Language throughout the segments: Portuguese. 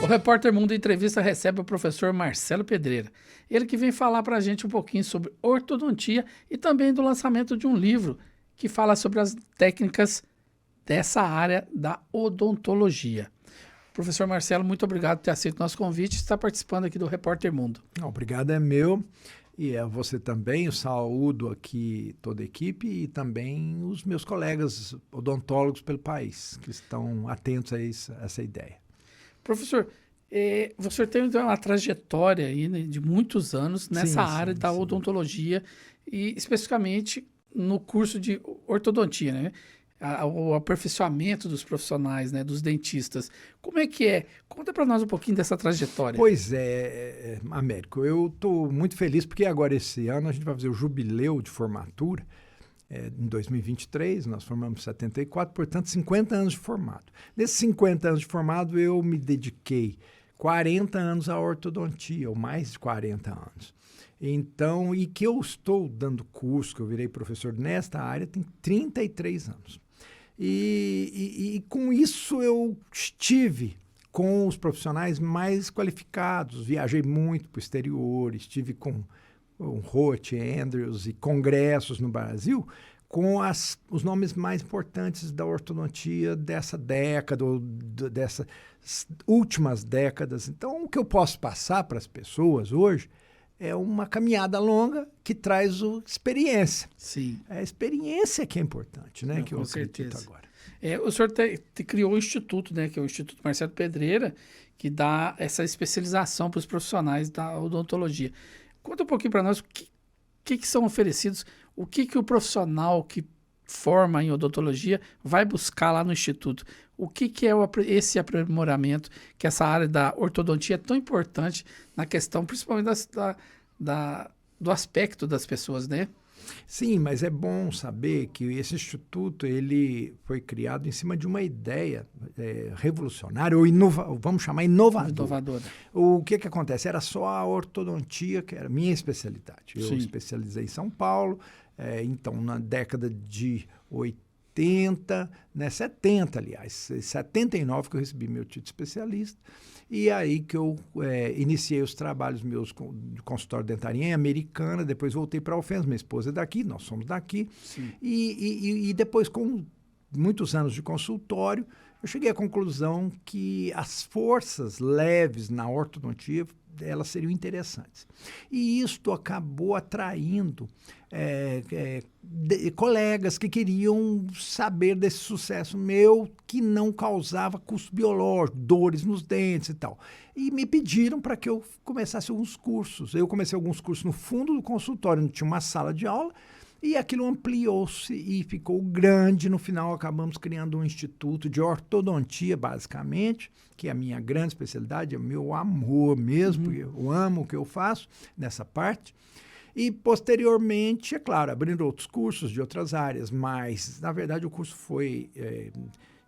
Repórter Mundo Entrevista recebe o professor Marcelo Pedreira. Ele que vem falar para a gente um pouquinho sobre ortodontia e também do lançamento de um livro que fala sobre as técnicas dessa área da odontologia. Professor Marcelo, muito obrigado por ter aceito o nosso convite e estar participando aqui do Repórter Mundo. Obrigado, é meu. E a você também, eu saúdo aqui toda a equipe e também os meus colegas odontólogos pelo país, que estão atentos a essa ideia. Professor, você tem então uma trajetória aí, né, de muitos anos nessa área da odontologia e especificamente no curso de ortodontia, né? O aperfeiçoamento dos profissionais, né, dos dentistas. Como é que é? Conta para nós um pouquinho dessa trajetória. Pois é, Américo, eu estou muito feliz porque agora esse ano a gente vai fazer o jubileu de formatura. Em 2023, nós formamos 74, portanto, 50 anos de formado. Nesses 50 anos de formado, eu me dediquei 40 anos à ortodontia, ou mais de 40 anos. Então, e que eu estou dando curso, que eu virei professor nesta área, tem 33 anos. E com isso eu estive com os profissionais mais qualificados, viajei muito para o exterior, estive com o Roth, Andrews e congressos no Brasil, com os nomes mais importantes da ortodontia dessa década, ou dessas últimas décadas. Então, o que eu posso passar para as pessoas hoje é uma caminhada longa que traz experiência. Sim. É a experiência que é importante, né? Não, que eu acredito agora. O senhor criou o Instituto, né? Que é o Instituto Marcelo Pedreira, que dá essa especialização para os profissionais da odontologia. Conta um pouquinho para nós o que são oferecidos, o que o profissional que forma em odontologia vai buscar lá no Instituto. O que é esse aprimoramento, que essa área da ortodontia é tão importante na questão, principalmente do aspecto das pessoas, né? Sim, mas é bom saber que esse instituto ele foi criado em cima de uma ideia revolucionária, ou vamos chamar inovadora. O que acontece? Era só a ortodontia, que era minha especialidade. Eu especializei em São Paulo, então na década de 80, né, 70, aliás, 79 que eu recebi meu título de especialista, e aí que eu iniciei os trabalhos meus de consultório dentário em Americana, depois voltei para Alfenas, minha esposa é daqui, nós somos daqui, e depois com muitos anos de consultório, eu cheguei à conclusão que as forças leves na ortodontia elas seriam interessantes. E isto acabou atraindo colegas que queriam saber desse sucesso meu, que não causava custo biológico, dores nos dentes e tal. E me pediram para que eu começasse alguns cursos. Eu comecei alguns cursos no fundo do consultório, onde tinha uma sala de aula, e aquilo ampliou-se e ficou grande. No final, acabamos criando um instituto de ortodontia, basicamente, que é a minha grande especialidade, é o meu amor mesmo, porque eu amo o que eu faço nessa parte. E, posteriormente, é claro, abrindo outros cursos de outras áreas, mas, na verdade, o curso foi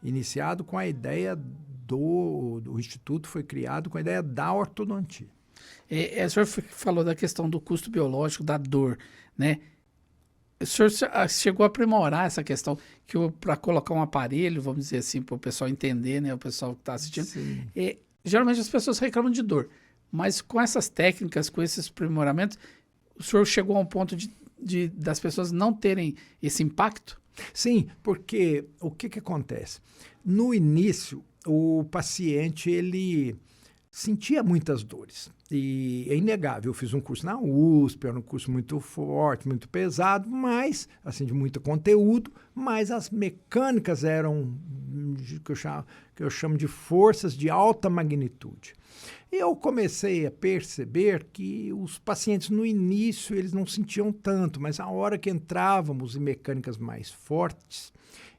iniciado com a ideia do instituto, foi criado com a ideia da ortodontia. O senhor falou da questão do custo biológico, da dor, né? O senhor chegou a aprimorar essa questão, que para colocar um aparelho, vamos dizer assim, para o pessoal entender, né, o pessoal que está assistindo, geralmente as pessoas reclamam de dor, mas com essas técnicas, com esses aprimoramentos, o senhor chegou a um ponto das pessoas não terem esse impacto? Sim, porque o que acontece? No início, o paciente, ele sentia muitas dores. E é inegável, eu fiz um curso na USP, era um curso muito forte, muito pesado, mas, assim, de muito conteúdo, mas as mecânicas eram, que eu chamo de forças de alta magnitude. E eu comecei a perceber que os pacientes, no início, eles não sentiam tanto, mas a hora que entrávamos em mecânicas mais fortes,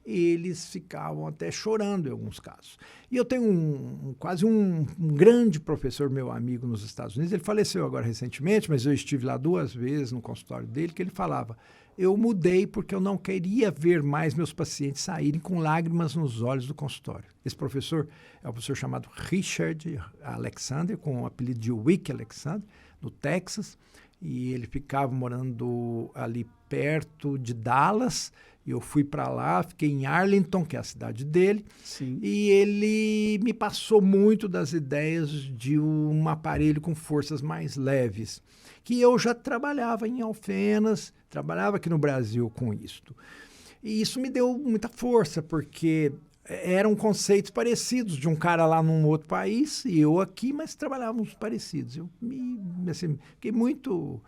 eles ficavam até chorando em alguns casos. E eu tenho quase um grande professor, meu amigo nos Estados Unidos, ele faleceu agora recentemente, mas eu estive lá 2 vezes no consultório dele, que ele falava, eu mudei porque eu não queria ver mais meus pacientes saírem com lágrimas nos olhos do consultório. Esse professor é um professor chamado Richard Alexander, com o apelido de Wick Alexander, no Texas, e ele ficava morando ali perto de Dallas. Eu fui para lá, fiquei em Arlington, que é a cidade dele, Sim. e ele me passou muito das ideias de um aparelho com forças mais leves, que eu já trabalhava em Alfenas, trabalhava aqui no Brasil com isto. E isso me deu muita força, porque eram conceitos parecidos de um cara lá num outro país e eu aqui, mas trabalhávamos parecidos. Eu fiquei muito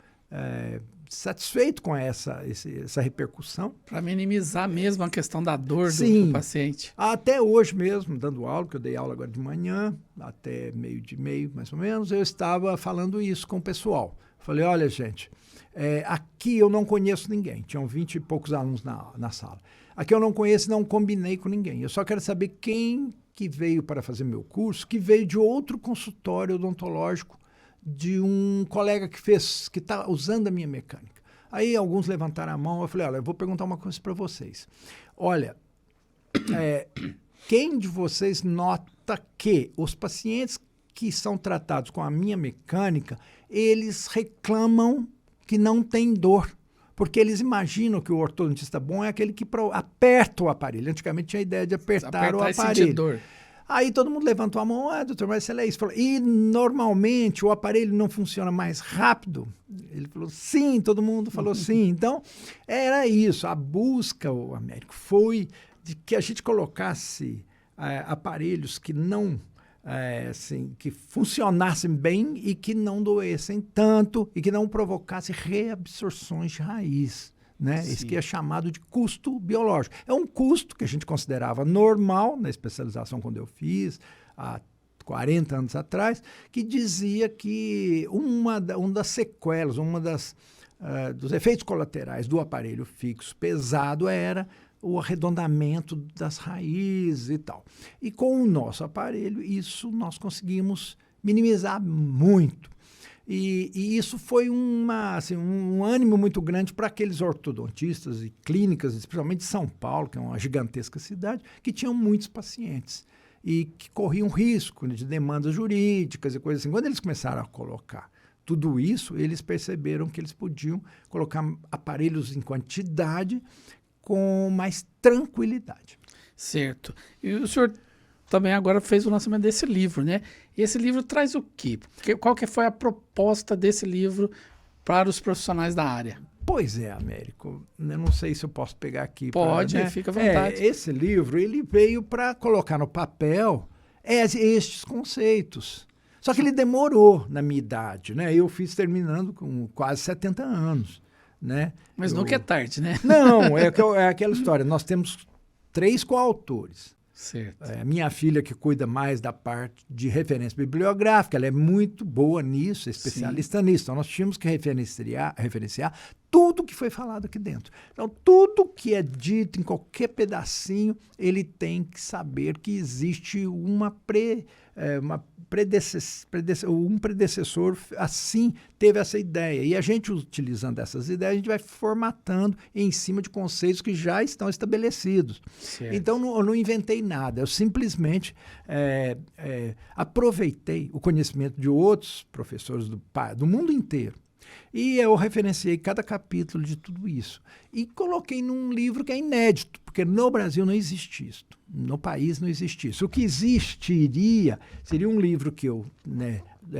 satisfeito com essa repercussão. Para minimizar mesmo a questão da dor do paciente. Até hoje mesmo, dando aula, que eu dei aula agora de manhã, até meio de meio, mais ou menos, eu estava falando isso com o pessoal. Falei, olha, gente, aqui eu não conheço ninguém. Tinham 20 e poucos alunos na sala. Aqui eu não conheço, não combinei com ninguém. Eu só quero saber quem que veio para fazer meu curso, que veio de outro consultório odontológico, de um colega que está usando a minha mecânica. Aí alguns levantaram a mão, eu falei, olha, eu vou perguntar uma coisa para vocês. Olha, quem de vocês nota que os pacientes que são tratados com a minha mecânica, eles reclamam que não tem dor? Porque eles imaginam que o ortodontista bom é aquele que aperta o aparelho. Antigamente tinha a ideia de apertar o aparelho. Dor. Aí todo mundo levantou a mão, doutor, mas é isso. Falou, e normalmente o aparelho não funciona mais rápido? Ele falou, sim, todo mundo falou sim. Então, era isso. A busca, o Américo, foi de que a gente colocasse aparelhos que não... que funcionassem bem e que não doessem tanto e que não provocassem reabsorções de raiz, né? Isso que é chamado de custo biológico. É um custo que a gente considerava normal na especialização quando eu fiz, há 40 anos atrás, que dizia que uma das sequelas, dos efeitos colaterais do aparelho fixo pesado era o arredondamento das raízes e tal. E com o nosso aparelho, isso nós conseguimos minimizar muito. E isso foi um ânimo muito grande para aqueles ortodontistas e clínicas, especialmente de São Paulo, que é uma gigantesca cidade, que tinham muitos pacientes e que corriam risco de demandas jurídicas e coisas assim. Quando eles começaram a colocar tudo isso, eles perceberam que eles podiam colocar aparelhos em quantidade com mais tranquilidade. Certo. E o senhor também agora fez o lançamento desse livro, né? E esse livro traz o quê? Qual que foi a proposta desse livro para os profissionais da área? Pois é, Américo. Eu não sei se eu posso pegar aqui. Pode, fica à vontade. Esse livro ele veio para colocar no papel estes conceitos. Só que ele demorou na minha idade, né? Eu fiz terminando com quase 70 anos. Né? Mas nunca é tarde, né? Não, é aquela história. Nós temos 3 coautores. Certo. Minha filha, que cuida mais da parte de referência bibliográfica, ela é muito boa nisso, especialista nisso. Então, nós tínhamos que referenciar tudo que foi falado aqui dentro. Então, tudo que é dito em qualquer pedacinho, ele tem que saber que existe um predecessor assim teve essa ideia. E a gente, utilizando essas ideias, a gente vai formatando em cima de conceitos que já estão estabelecidos. Certo. Então, eu não inventei nada. Eu simplesmente aproveitei o conhecimento de outros professores do mundo inteiro. E eu referenciei cada capítulo de tudo isso. E coloquei num livro que é inédito, porque no Brasil não existe isso. No país não existe isso. O que existiria seria um livro que eu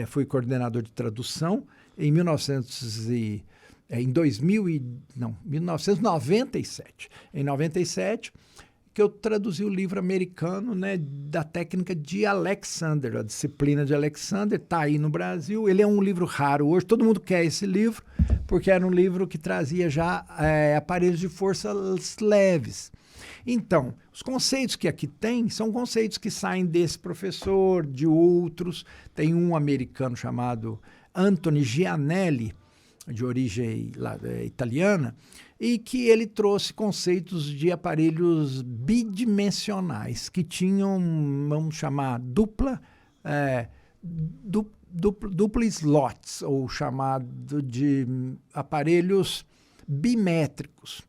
fui coordenador de tradução em 1997. Em 97, que eu traduzi o livro americano, né, da técnica de Alexander, a disciplina de Alexander, está aí no Brasil. Ele é um livro raro hoje, todo mundo quer esse livro, porque era um livro que trazia já aparelhos de forças leves. Então, os conceitos que aqui tem são conceitos que saem desse professor, de outros. Tem um americano chamado Anthony Gianelli, de origem italiana, e que ele trouxe conceitos de aparelhos bidimensionais, que tinham, vamos chamar, dupla slots, ou chamado de aparelhos bimétricos.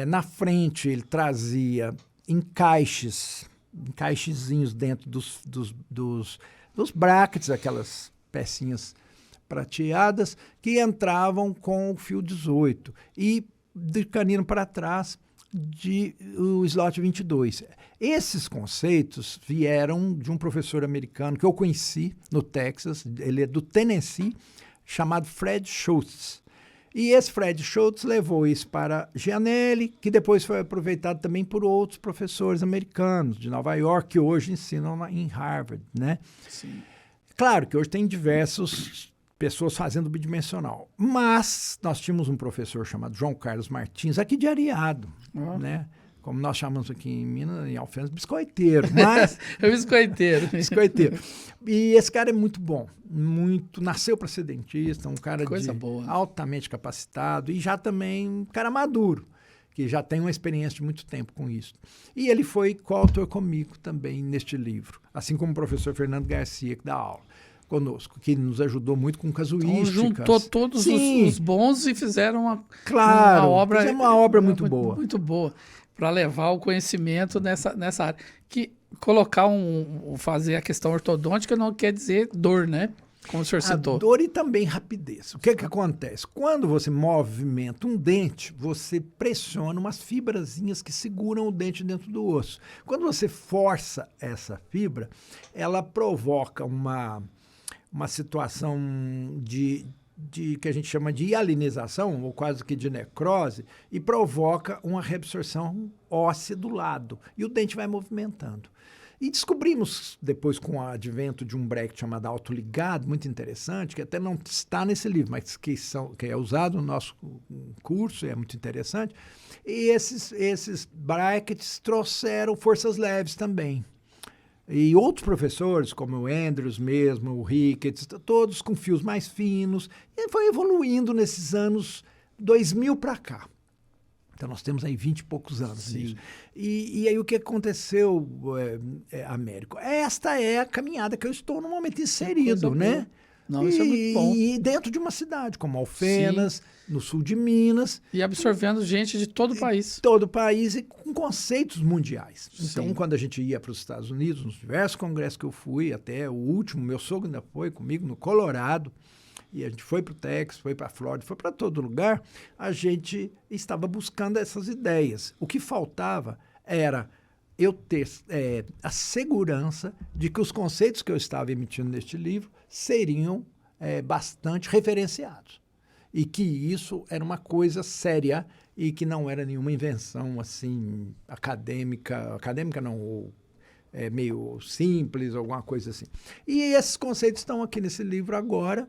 Na frente ele trazia encaixezinhos dentro dos brackets, aquelas pecinhas prateadas que entravam com o fio 18 e de canino para trás o slot 22. Esses conceitos vieram de um professor americano que eu conheci no Texas, ele é do Tennessee, chamado Fred Schultz. E esse Fred Schultz levou isso para Gianelli, que depois foi aproveitado também por outros professores americanos de Nova York, que hoje ensinam em Harvard, né? Sim. Claro que hoje tem diversas pessoas fazendo bidimensional, mas nós tínhamos um professor chamado João Carlos Martins, aqui de Areado, né? Como nós chamamos aqui em Minas, em Alfenas, biscoiteiro. Mas é biscoiteiro. Biscoiteiro. E esse cara é muito bom, nasceu para ser dentista, um cara boa. Altamente capacitado e já também um cara maduro, que já tem uma experiência de muito tempo com isso. E ele foi coautor comigo também neste livro, assim como o professor Fernando Garcia, que dá aula conosco, que nos ajudou muito com casuísticas. Então, juntou todos os bons e fizeram uma obra... Fizemos uma obra muito boa. Muito boa, para levar o conhecimento nessa área. Que colocar fazer a questão ortodôntica não quer dizer dor, né? Como o senhor citou. Dor e também rapidez. O que acontece? Quando você movimenta um dente, você pressiona umas fibrazinhas que seguram o dente dentro do osso. Quando você força essa fibra, ela provoca uma situação que a gente chama de hialinização, ou quase que de necrose, e provoca uma reabsorção óssea do lado. E o dente vai movimentando. E descobrimos, depois, com o advento de um bracket chamado autoligado, muito interessante, que até não está nesse livro, mas que é usado no nosso curso, e é muito interessante. E esses brackets trouxeram forças leves também. E outros professores, como o Andrews mesmo, o Ricketts, todos com fios mais finos, e foi evoluindo nesses anos 2000 para cá. Então, nós temos aí 20 e poucos anos nisso. E aí, o que aconteceu, Américo? Esta é a caminhada que eu estou no momento inserido, né? Não, isso é muito bom. E dentro de uma cidade como Alfenas, no sul de Minas. E absorvendo gente de todo o país. Todo o país e com conceitos mundiais. Então, Sim. quando a gente ia para os Estados Unidos, nos diversos congressos que eu fui, até o último, meu sogro ainda foi comigo, no Colorado, e a gente foi para o Texas, foi para a Flórida, foi para todo lugar, a gente estava buscando essas ideias. O que faltava era eu ter a segurança de que os conceitos que eu estava emitindo neste livro seriam bastante referenciados. E que isso era uma coisa séria e que não era nenhuma invenção assim acadêmica não, ou meio simples, alguma coisa assim. E esses conceitos estão aqui nesse livro agora.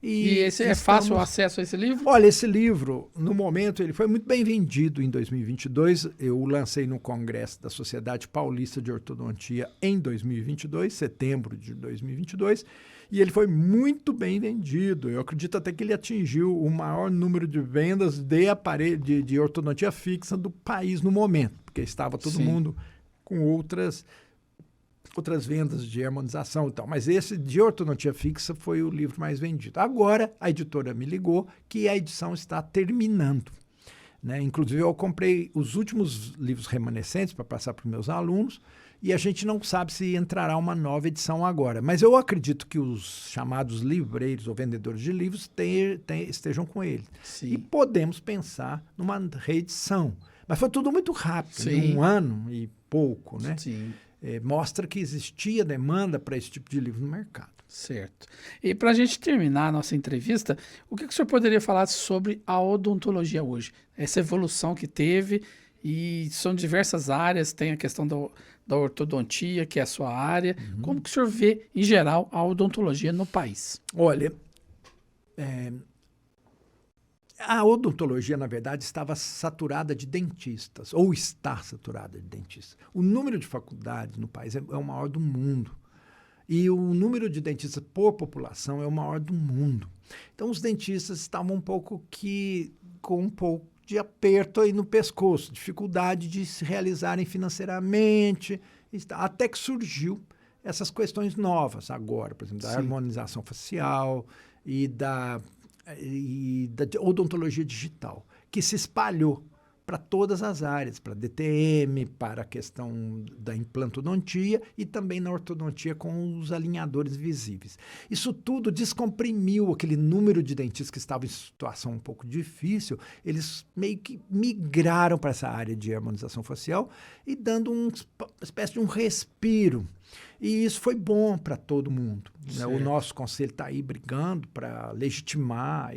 E esse é fácil o acesso a esse livro? Olha, esse livro, no momento, ele foi muito bem vendido em 2022. Eu o lancei no Congresso da Sociedade Paulista de Ortodontia em 2022, setembro de 2022, e ele foi muito bem vendido. Eu acredito até que ele atingiu o maior número de vendas de ortodontia fixa do país no momento, porque estava todo mundo com outras vendas de harmonização e tal. Mas esse de ortodontia fixa foi o livro mais vendido. Agora, a editora me ligou que a edição está terminando, né? Inclusive, eu comprei os últimos livros remanescentes para passar para os meus alunos e a gente não sabe se entrará uma nova edição agora. Mas eu acredito que os chamados livreiros ou vendedores de livros estejam com ele. Sim. E podemos pensar numa reedição. Mas foi tudo muito rápido, em um ano e pouco, né? Sim. Mostra que existia demanda para esse tipo de livro no mercado. Certo. E para a gente terminar a nossa entrevista, o que o senhor poderia falar sobre a odontologia hoje? Essa evolução que teve, e são diversas áreas, tem a questão da ortodontia, que é a sua área. Como que o senhor vê, em geral, a odontologia no país? Olha, a odontologia, na verdade, estava saturada de dentistas, ou está saturada de dentistas. O número de faculdades no país é o maior do mundo. E o número de dentistas por população é o maior do mundo. Então, os dentistas estavam com um pouco de aperto aí no pescoço, dificuldade de se realizarem financeiramente, até que surgiu essas questões novas agora, por exemplo, da harmonização facial e da odontologia digital, que se espalhou para todas as áreas, para DTM, para a questão da implantodontia e também na ortodontia com os alinhadores visíveis. Isso tudo descomprimiu aquele número de dentistas que estavam em situação um pouco difícil, eles meio que migraram para essa área de harmonização facial e dando uma espécie de um respiro. E isso foi bom para todo mundo. Né? O nosso conselho está aí brigando para legitimar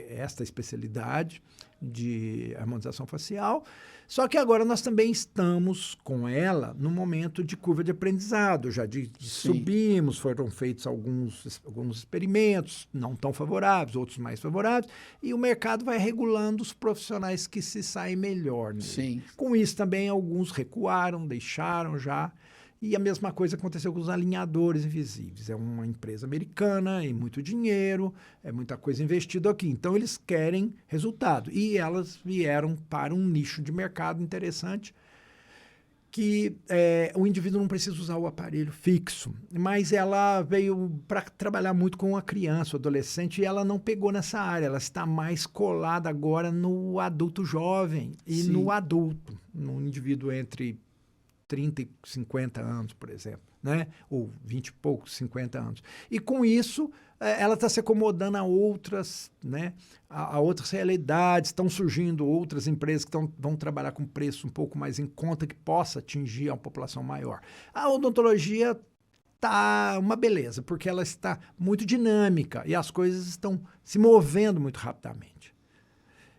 esta especialidade de harmonização facial. Só que agora nós também estamos com ela no momento de curva de aprendizado. Já subimos, foram feitos alguns experimentos, não tão favoráveis, outros mais favoráveis, e o mercado vai regulando os profissionais que se saem melhor. Né? Sim. Com isso também alguns recuaram, deixaram já. E a mesma coisa aconteceu com os alinhadores invisíveis. É uma empresa americana e muito dinheiro, é muita coisa investida aqui. Então, eles querem resultado. E elas vieram para um nicho de mercado interessante que o indivíduo não precisa usar o aparelho fixo. Mas ela veio para trabalhar muito com a criança, o adolescente, e ela não pegou nessa área. Ela está mais colada agora no adulto jovem e no adulto, no indivíduo entre 30 e 50 anos, por exemplo, né? Ou 20 e poucos, 50 anos. E com isso, ela está se acomodando a outras, né? A outras realidades, estão surgindo outras empresas que vão trabalhar com preço um pouco mais em conta, que possa atingir a população maior. A odontologia está uma beleza, porque ela está muito dinâmica e as coisas estão se movendo muito rapidamente.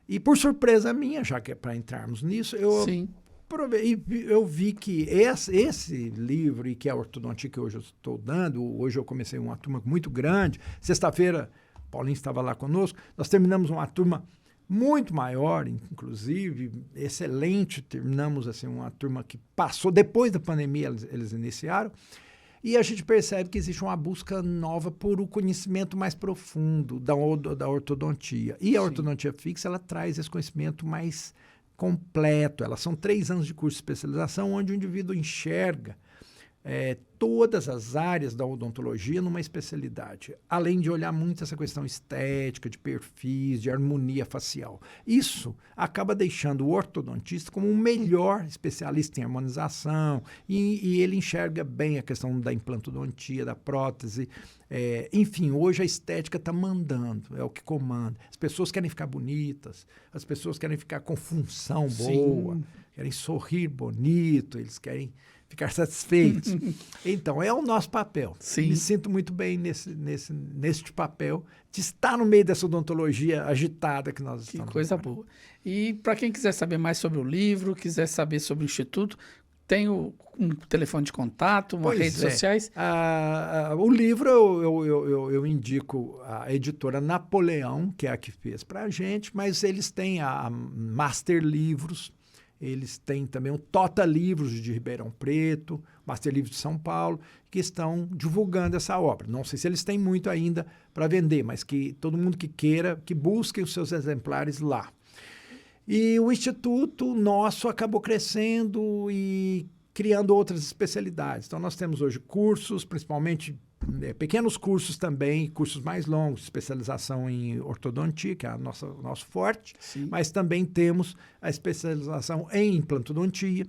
E por surpresa minha, já que é para entrarmos nisso, eu vi que esse livro, e que é a ortodontia que hoje eu estou dando, hoje eu comecei uma turma muito grande, sexta-feira, Paulinho estava lá conosco, nós terminamos uma turma muito maior, inclusive, excelente, terminamos assim, uma turma que passou, depois da pandemia eles iniciaram, e a gente percebe que existe uma busca nova por o conhecimento mais profundo da ortodontia. E a ortodontia fixa, ela traz esse conhecimento mais completo. Elas são 3 anos de curso de especialização, onde o indivíduo enxerga todas as áreas da odontologia numa especialidade, além de olhar muito essa questão estética, de perfis, de harmonia facial. Isso acaba deixando o ortodontista como um melhor especialista em harmonização e ele enxerga bem a questão da implantodontia, da prótese. Enfim, hoje a estética está mandando, é o que comanda. As pessoas querem ficar bonitas, as pessoas querem ficar com função boa, querem sorrir bonito, eles querem ficar satisfeitos. Então, é o nosso papel. Me sinto muito bem neste papel de estar no meio dessa odontologia agitada que nós estamos. Que coisa boa. E para quem quiser saber mais sobre o livro, quiser saber sobre o Instituto, tem um telefone de contato, redes sociais? O livro eu indico a editora Napoleão, que é a que fez para a gente, mas eles têm a Master Livros, eles têm também o Tota Livros de Ribeirão Preto, Master Livros de São Paulo, que estão divulgando essa obra. Não sei se eles têm muito ainda para vender, mas que todo mundo que queira, que busque os seus exemplares lá. E o Instituto nosso acabou crescendo e criando outras especialidades. Então, nós temos hoje cursos, principalmente pequenos cursos também, cursos mais longos, especialização em ortodontia, que é o nosso forte, mas também temos a especialização em implantodontia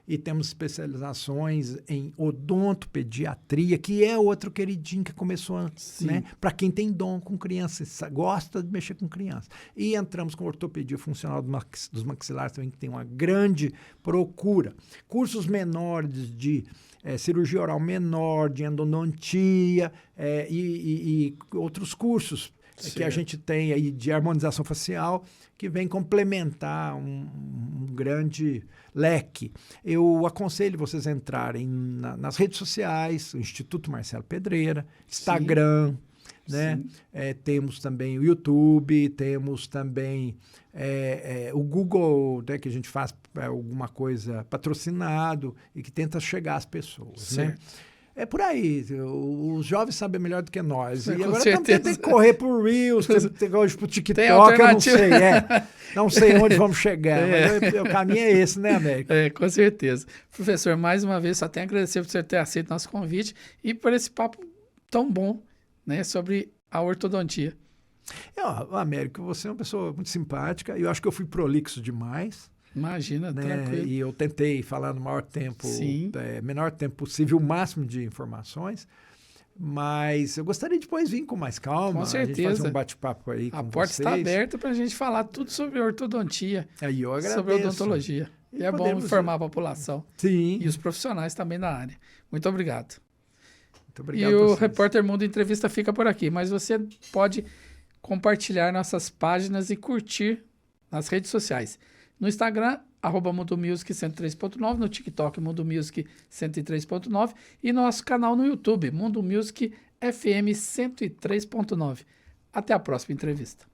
e temos especializações em odontopediatria, que é outro queridinho que começou, né, para quem tem dom com crianças, gosta de mexer com crianças. E entramos com ortopedia funcional dos maxilares também, que tem uma grande procura. Cursos menores de cirurgia oral menor, de endodontia e outros cursos que a gente tem aí de harmonização facial, que vem complementar um grande leque. Eu aconselho vocês entrarem nas redes sociais, o Instituto Marcelo Pedreira, Instagram, né? Temos também o YouTube, temos também o Google, né, que a gente faz alguma coisa patrocinado e que tenta chegar às pessoas, né? É por aí, os jovens sabem melhor do que nós. E agora tem que correr por Reels, tem hoje pro TikTok, eu não sei, não sei onde vamos chegar, mas o caminho é esse, né, Américo? Com certeza. Professor, mais uma vez, só tenho a agradecer por você ter aceito nosso convite e por esse papo tão bom, né, sobre a ortodontia. Américo, você é uma pessoa muito simpática. Eu acho que eu fui prolixo demais. Imagina, né? tranquilo. E eu tentei falar no maior tempo, Sim. menor tempo possível, o máximo de informações. Mas eu gostaria de depois vir com mais calma. Com certeza. A gente fazer um bate-papo aí com A porta vocês. está aberta para a gente falar tudo sobre ortodontia, Aí eu agradeço. sobre odontologia. E é bom informar a população. Sim. E os profissionais também da área. Muito obrigado. Muito obrigado. E o Repórter Mundo Entrevista fica por aqui, mas você pode compartilhar nossas páginas e curtir nas redes sociais. No Instagram, @MundoMusic103.9, no TikTok, Mundo Music 103.9 e nosso canal no YouTube, Mundo Music FM 103.9. Até a próxima entrevista.